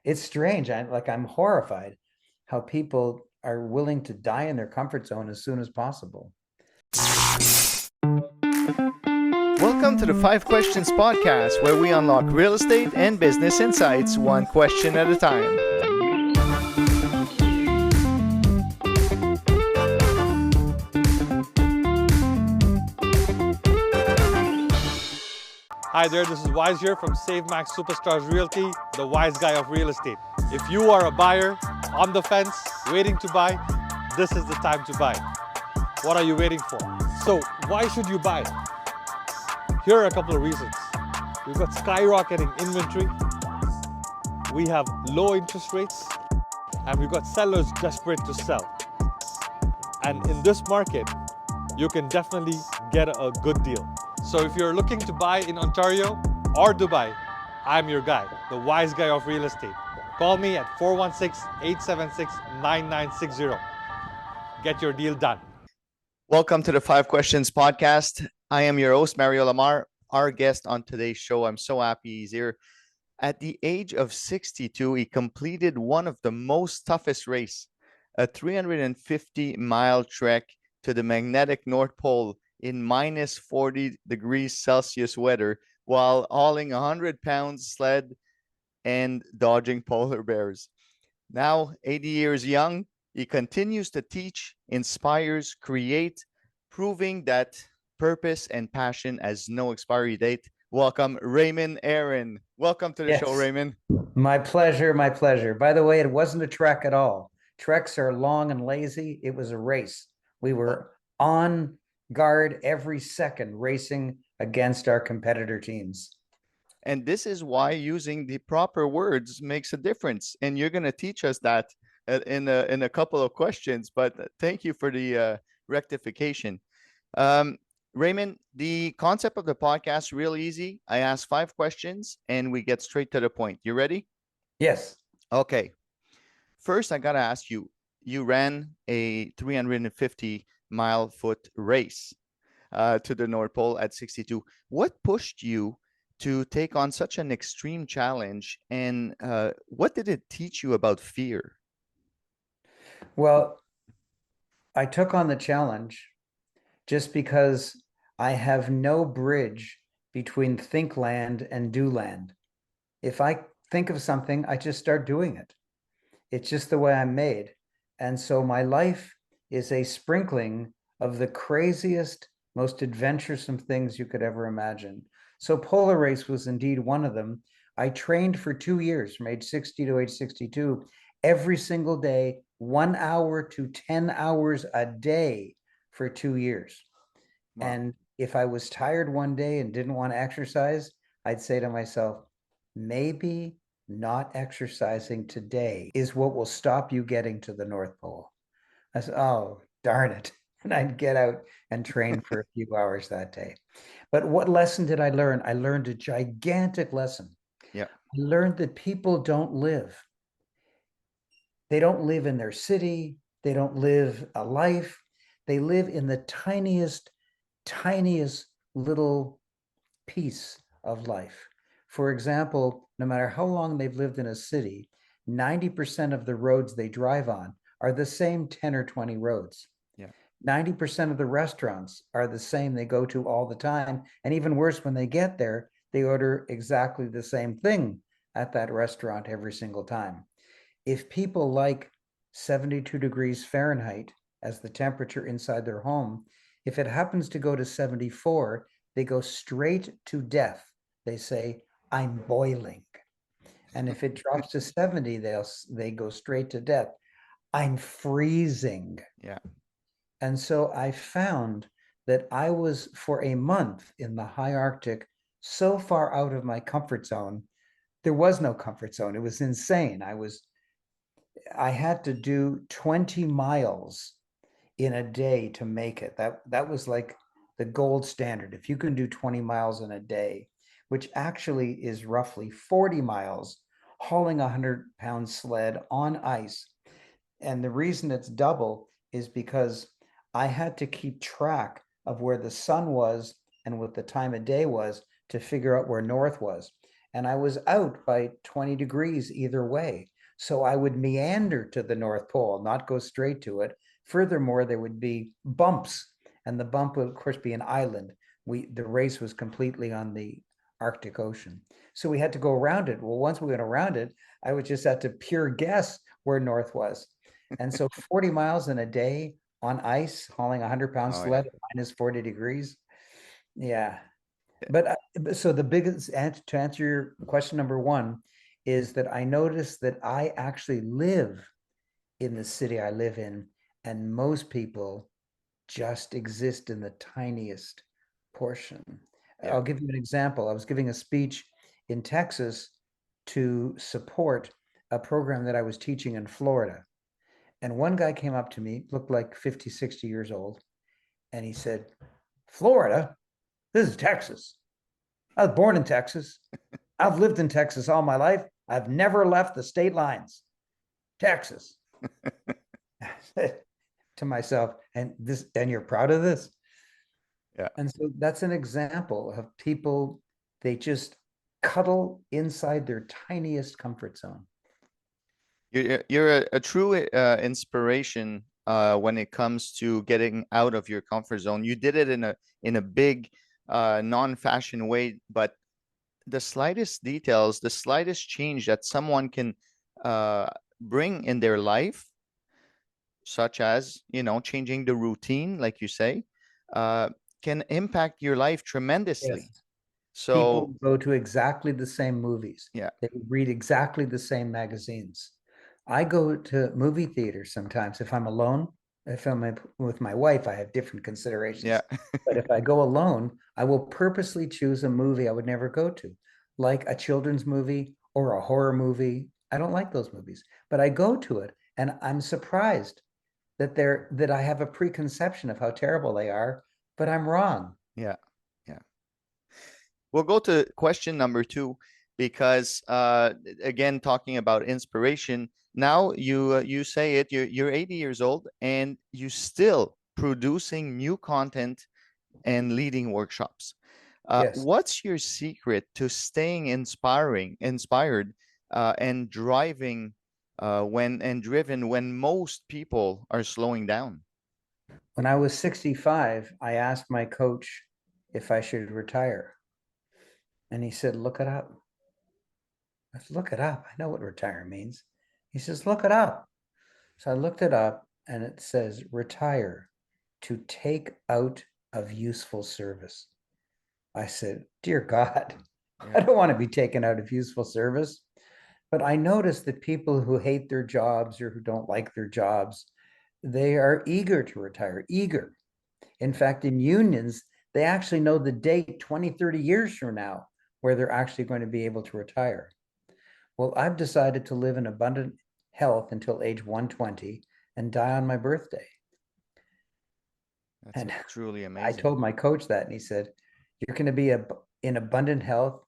It's strange. I'm horrified how people are willing to die in their comfort zone as soon as possible. Welcome to the 5 Questions Podcast, where we unlock real estate and business insights one question at a time. Hi there, this is Wise here from Save Max Superstars Realty, the wise guy of real estate. If you are a buyer on the fence, waiting to buy, this is the time to buy. What are you waiting for? So why should you buy? Here are a couple of reasons. We've got skyrocketing inventory, we have low interest rates, and we've got sellers desperate to sell. And in this market, you can definitely get a good deal. So if you're looking to buy in Ontario or Dubai, I'm your guy, the wise guy of real estate. Call me at 416-876-9960. Get your deal done. Welcome to the 5 Questions Podcast. I am your host, Mario Lamar. Our guest on today's show, I'm so happy he's here. At the age of 62, he completed one of the most toughest race, a 350-mile trek to the magnetic North Pole in minus 40 degrees Celsius weather while hauling a 100-pound sled and dodging polar bears. Now, 80 years young, he continues to teach, inspires, create, proving that purpose and passion has no expiry date. Welcome, Raymond Aaron. Welcome to the show, Raymond. My pleasure, my pleasure. By the way, it wasn't a trek at all. Treks are long and lazy. It was a race. We were on guard every second, racing against our competitor teams. And this is why using the proper words makes a difference. And you're going to teach us that in a couple of questions. But thank you for the rectification. Raymond, the concept of the podcast is real easy. I ask 5 questions and we get straight to the point. You ready? Yes. Okay. First, I got to ask you, you ran a 350-mile foot race to the North Pole at 62. What pushed you to take on such an extreme challenge, and what did it teach you about fear? Well, I took on the challenge just because I have no bridge between think land and do land. If I think of something, I just start doing it. It's just the way I'm made. And so my life is a sprinkling of the craziest, most adventuresome things you could ever imagine. So polar race was indeed one of them. I trained for 2 years from age 60 to age 62, every single day, 1 hour to 10 hours a day for 2 years. Wow. And if I was tired one day and didn't want to exercise, I'd say to myself, maybe not exercising today is what will stop you getting to the North Pole. I said, oh, darn it. And I'd get out and train for a few hours that day. But what lesson did I learn? I learned a gigantic lesson. Yeah. I learned that people don't live. They don't live in their city. They don't live a life. They live in the tiniest little piece of life. For example, no matter how long they've lived in a city, 90% of the roads they drive on are the same 10 or 20 roads. Yeah. 90% of the restaurants are the same they go to all the time. And even worse, when they get there, they order exactly the same thing at that restaurant every single time. If people like 72 degrees Fahrenheit as the temperature inside their home, if it happens to go to 74, they go straight to death. They say, I'm boiling. And if it drops to 70, they go straight to death. I'm freezing. Yeah. And so I found that I was, for a month in the high Arctic, so far out of my comfort zone. There was no comfort zone. It was insane. I had to do 20 miles in a day to make it. That was like the gold standard. If you can do 20 miles in a day, which actually is roughly 40 miles, hauling a 100-pound sled on ice. And the reason it's double is because I had to keep track of where the sun was and what the time of day was to figure out where north was. and I was out by 20 degrees either way. So I would meander to the North Pole, not go straight to it. Furthermore, there would be bumps, and the bump would, of course, be an island. The race was completely on the Arctic Ocean. So we had to go around it. Well, once we went around it, I would just have to pure guess where north was. And so 40 miles in a day on ice, hauling a 100-pound Oh, sled at minus 40 degrees. Yeah. But so the biggest answer to answer your question number one is that I noticed that I actually live in the city I live in, and most people just exist in the tiniest portion. Yeah. I'll give you an example. I was giving a speech in Texas to support a program that I was teaching in Florida. And one guy came up to me, looked like 50, 60 years old, and he said, Florida? This is Texas. I was born in Texas. I've lived in Texas all my life. I've never left the state lines. Texas. To myself, and you're proud of this? Yeah. And so that's an example of people, they just cuddle inside their tiniest comfort zone. You're a true inspiration when it comes to getting out of your comfort zone. You did it in a big non-fashion way, but the slightest details, the slightest change that someone can bring in their life, such as, changing the routine, like you say, can impact your life tremendously. Yes. So People go to exactly the same movies. Yeah. They read exactly the same magazines. I go to movie theaters sometimes if I'm alone. If I'm with my wife, I have different considerations. Yeah. But if I go alone, I will purposely choose a movie I would never go to, like a children's movie or a horror movie. I don't like those movies, but I go to it, and I'm surprised that I have a preconception of how terrible they are, but I'm wrong. Yeah. We'll go to question number 2, because again, talking about inspiration. Now you say it, you're 80 years old and you still producing new content and leading workshops. Yes. What's your secret to staying inspired, and driving driven when most people are slowing down? When I was 65, I asked my coach if I should retire. And he said, look it up. I said, look it up. I know what retire means. He says, look it up. So I looked it up, and it says retire, to take out of useful service. I said, dear God, I don't want to be taken out of useful service. But I noticed that people who hate their jobs or who don't like their jobs, they are eager to retire, eager. In fact, in unions, they actually know the date 20, 30 years from now where they're actually going to be able to retire. Well, I've decided to live in abundant health until age 120 and die on my birthday. That's truly amazing. I told my coach that, and he said, you're going to be in abundant health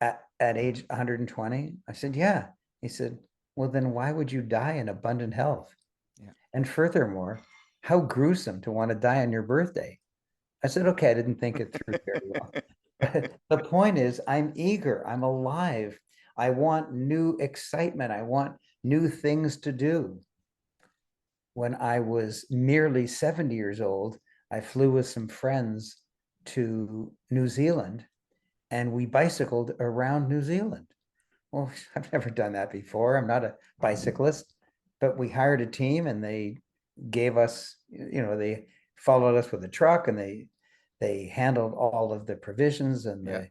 at age 120? I said, yeah. He said, well, then why would you die in abundant health? Yeah. And furthermore, how gruesome to want to die on your birthday. I said, okay, I didn't think it through very well. But the point is, I'm eager, I'm alive. I want new excitement. I want new things to do. When I was merely 70 years old, I flew with some friends to New Zealand, and we bicycled around New Zealand. Well, I've never done that before. I'm not a bicyclist, but we hired a team, and they gave us, they followed us with a truck, and they handled all of the provisions and the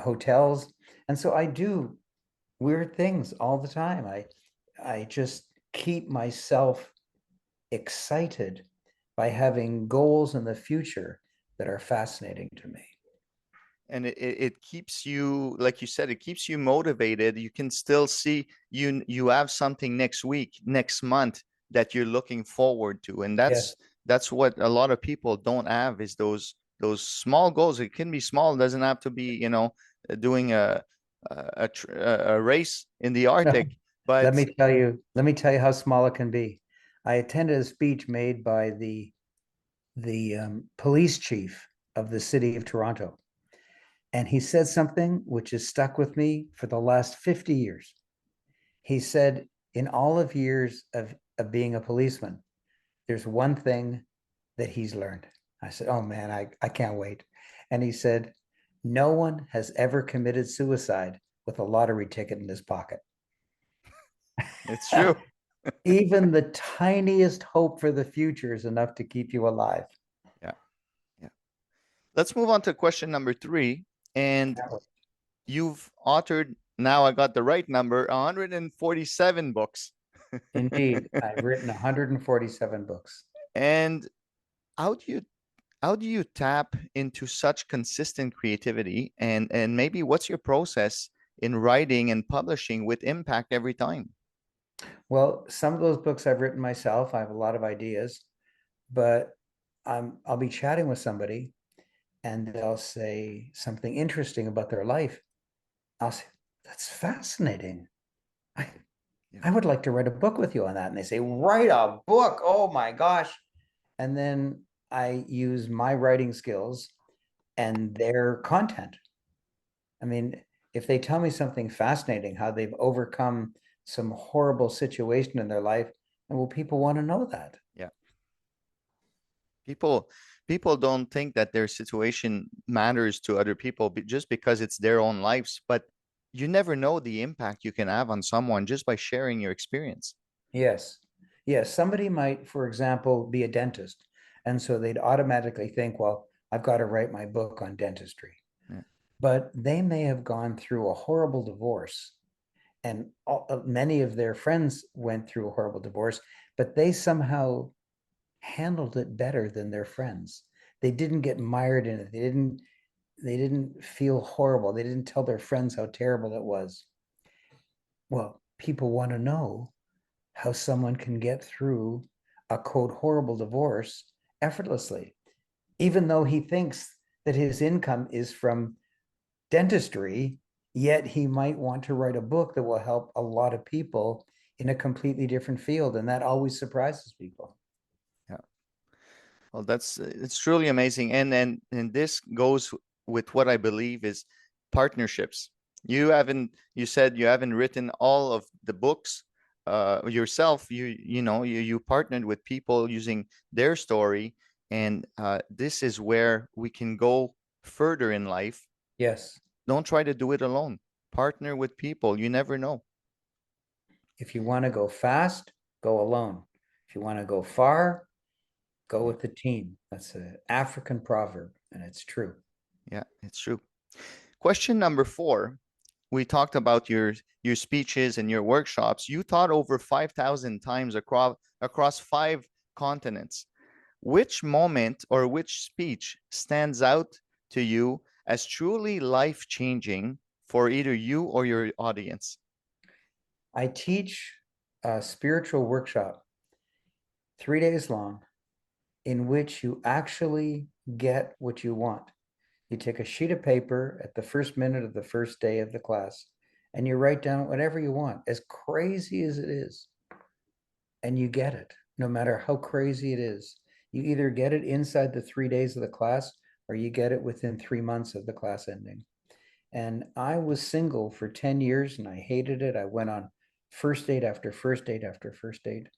hotels. And so I do weird things all the time. I just keep myself excited by having goals in the future that are fascinating to me. And it keeps you, like you said, it keeps you motivated. You can still see you have something next week, next month that you're looking forward to. And that's what a lot of people don't have, is those small goals. It can be small. It doesn't have to be, doing a race in the Arctic. But let me tell you how small it can be. I attended a speech made by the police chief of the city of Toronto. And he said something which has stuck with me for the last 50 years. He said, in all of years of being a policeman, there's one thing that he's learned. I said, oh man, I can't wait. And he said, no one has ever committed suicide with a lottery ticket in his pocket. It's true. Even the tiniest hope for the future is enough to keep you alive. Yeah. Yeah. Let's move on to question number 3. And you've authored, now I got the right number, 147 books. Indeed, I've written 147 books. And how do you tap into such consistent creativity, and maybe what's your process in writing and publishing with impact every time? Well, some of those books I've written myself. I have a lot of ideas, but I'll be chatting with somebody and they'll say something interesting about their life. I'll say, that's fascinating. I would like to write a book with you on that. And they say, write a book. Oh my gosh. And then I use my writing skills and their content. I mean, if they tell me something fascinating, how they've overcome some horrible situation in their life, and well, people want to know that. Yeah. People don't think that their situation matters to other people just because it's their own lives, but you never know the impact you can have on someone just by sharing your experience. Yes. Yes. Somebody might, for example, be a dentist. And so they'd automatically think, well, I've got to write my book on dentistry. Yeah. But they may have gone through a horrible divorce. And many of their friends went through a horrible divorce, but they somehow handled it better than their friends. They didn't get mired in it. They didn't feel horrible. They didn't tell their friends how terrible it was. Well, people want to know how someone can get through a quote horrible divorce effortlessly, even though he thinks that his income is from dentistry, yet he might want to write a book that will help a lot of people in a completely different field. And that always surprises people. Yeah. Well, it's truly amazing. And this goes with what I believe is partnerships. You said you haven't written all of the books yourself. You partnered with people using their story, and this is where we can go further in life. Yes. Don't try to do it alone. Partner with people. You never know. If you want to go fast, go alone. If you want to go far, go with the team. That's an African proverb, and it's true. Yeah, it's true. Question number 4. We talked about your speeches and your workshops. You taught over 5,000 times across 5 continents. Which moment or which speech stands out to you as truly life-changing for either you or your audience? I teach a spiritual workshop, 3 days long, in which you actually get what you want. You take a sheet of paper at the first minute of the first day of the class, and you write down whatever you want, as crazy as it is, and you get it, no matter how crazy it is. You either get it inside the 3 days of the class, or you get it within 3 months of the class ending. And I was single for 10 years and I hated it. I went on first date after first date after first date.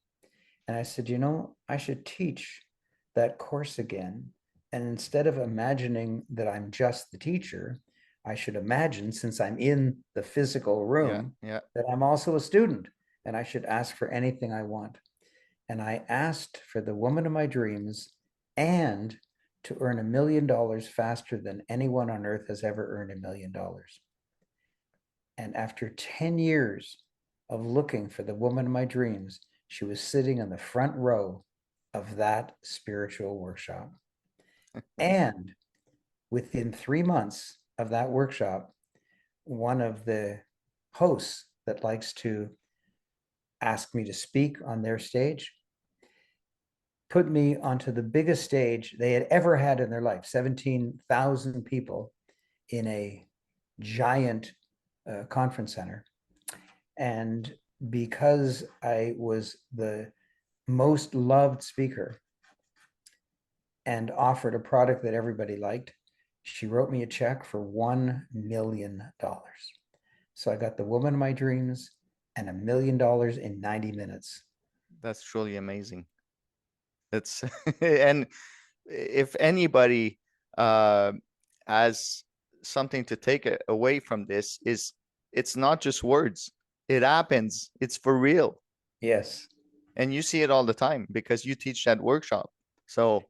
And I said, I should teach that course again. And instead of imagining that I'm just the teacher, I should imagine, since I'm in the physical room, that I'm also a student, and I should ask for anything I want. And I asked for the woman of my dreams and to earn $1 million faster than anyone on earth has ever earned $1 million. And after 10 years of looking for the woman of my dreams, she was sitting in the front row of that spiritual workshop. And within 3 months of that workshop, one of the hosts that likes to ask me to speak on their stage put me onto the biggest stage they had ever had in their life, 17,000 people in a giant conference center. And because I was the most loved speaker and offered a product that everybody liked, She wrote me a check for $1 million. So I got the woman of my dreams and $1 million in 90 minutes. That's truly amazing. It's and if anybody uh has something to take away from this, is it's not just words. It happens. It's for real. Yes. And you see it all the time because you teach that workshop. So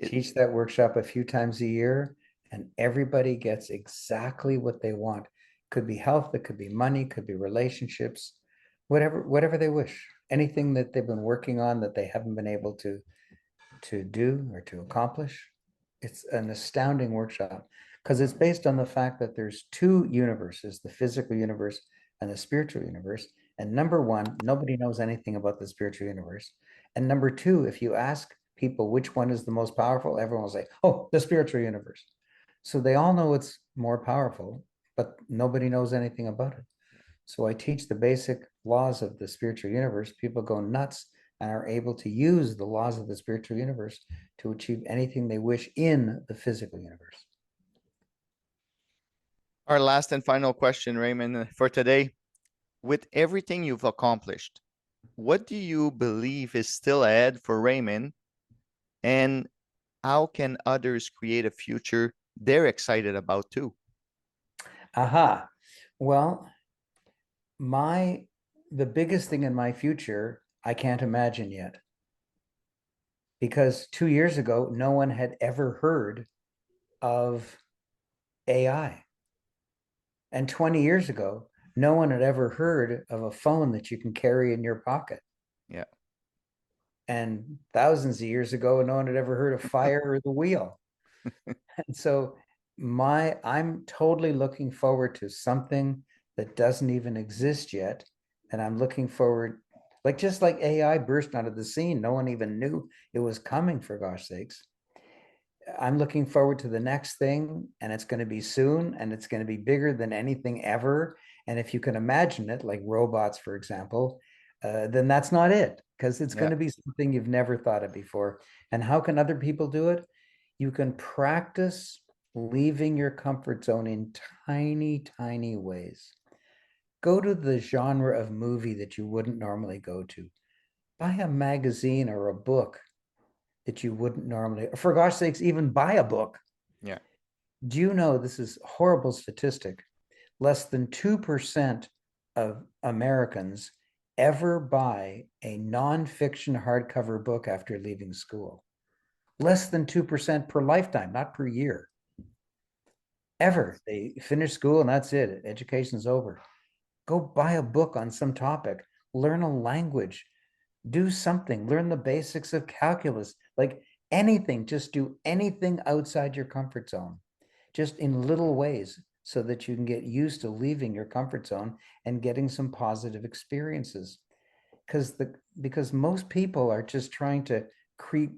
Teach that workshop a few times a year, and everybody gets exactly what they want. Could be health, it could be money, could be relationships, whatever they wish. Anything that they've been working on that they haven't been able to do or to accomplish. It's an astounding workshop because it's based on the fact that there's two universes, the physical universe and the spiritual universe. And number one, nobody knows anything about the spiritual universe. And number two, if you ask people which one is the most powerful, everyone will say, oh, the spiritual universe. So they all know it's more powerful, but nobody knows anything about it. So I teach the basic laws of the spiritual universe. People go nuts and are able to use the laws of the spiritual universe to achieve anything they wish in the physical universe. our last and final question, Raymond, for today. With everything you've accomplished, what do you believe is still ahead for Raymond? And how can others create a future they're excited about too? Aha. Well, the biggest thing in my future, I can't imagine yet. Because 2 years ago, no one had ever heard of AI. And 20 years ago, no one had ever heard of a phone that you can carry in your pocket. Yeah. And thousands of years ago, no one had ever heard of fire or the wheel. And so I'm totally looking forward to something that doesn't even exist yet. And I'm looking forward, like just like AI burst onto the scene, no one even knew it was coming, for gosh sakes. I'm looking forward to the next thing, and it's going to be soon, and it's going to be bigger than anything ever. And if you can imagine it, like robots, for example, then that's not it, because it's going Yeah. to be something you've never thought of before. And how can other people do it? You can practice leaving your comfort zone in tiny, tiny ways. Go to the genre of movie that you wouldn't normally go to. Buy a magazine or a book that you wouldn't normally, for gosh sakes, even buy a book. Yeah. Do you know, this is a horrible statistic, less than 2% of Americans ever buy a nonfiction hardcover book after leaving school. Less than 2% per lifetime, not per year. Ever. They finish school and that's it. Education's over. Go buy a book on some topic, learn a language, do something, learn the basics of calculus, like anything, just do anything outside your comfort zone, just in little ways, so that you can get used to leaving your comfort zone and getting some positive experiences. Because most people are just trying to creep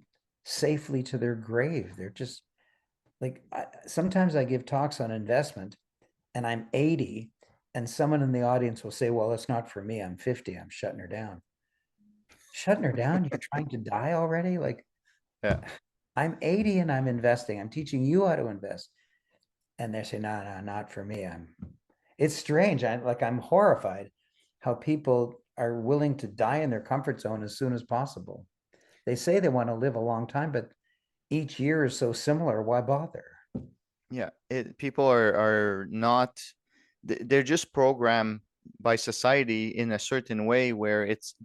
safely to their grave. They're just like, sometimes I give talks on investment and I'm 80, and someone in the audience will say, well, it's not for me. I'm 50. I'm shutting her down. Shutting her down? You're trying to die already? Like, Yeah. I'm 80 and I'm investing. I'm teaching you how to invest. And they say, no, no, not for me. It's strange. I'm horrified how people are willing to die in their comfort zone as soon as possible. They say they want to live a long time, but each year is so similar. Why bother? Yeah. People are not, they're just programmed by society in a certain way where it's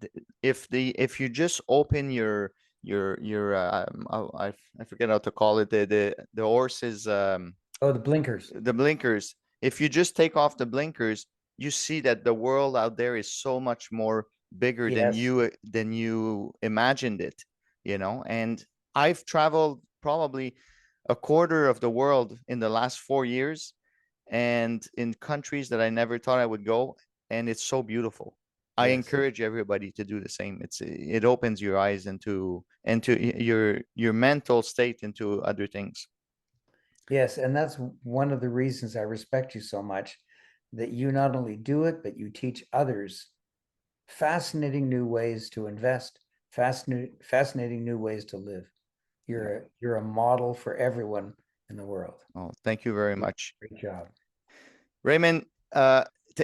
if you just open your I forget how to call it, the horse's Oh, the blinkers. the blinkers. If you just take off the blinkers, you see that the world out there is so much more bigger Yes. than you imagined it, you know. And I've traveled probably a quarter of the world in the last 4 years, and in countries that I never thought I would go, and it's so beautiful. I Yes. encourage everybody to do the same. It opens your eyes into your mental state into other things. Yes. And that's one of the reasons I respect you so much, that you not only do it, but you teach others fascinating new ways to invest, fascinating new ways to live. Yeah. You're a model for everyone in the world. Oh, thank you very much. Great job. Raymond,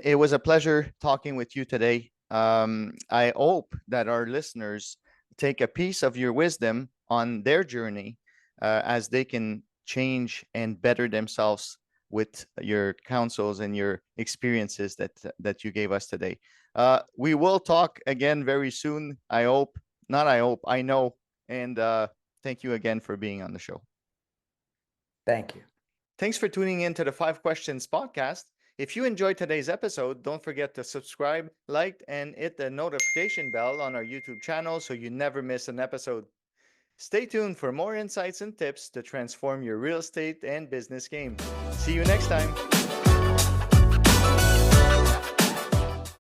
it was a pleasure talking with you today. I hope that our listeners take a piece of your wisdom on their journey as they can change and better themselves with your counsels and your experiences that you gave us today. We will talk again very soon. I hope, not I hope, I know. And thank you again for being on the show. Thank you. Thanks for tuning in to the 5 Questions podcast. If you enjoyed today's episode, don't forget to subscribe, like, and hit the notification bell on our YouTube channel so you never miss an episode. Stay tuned for more insights and tips to transform your real estate and business game. See you next time.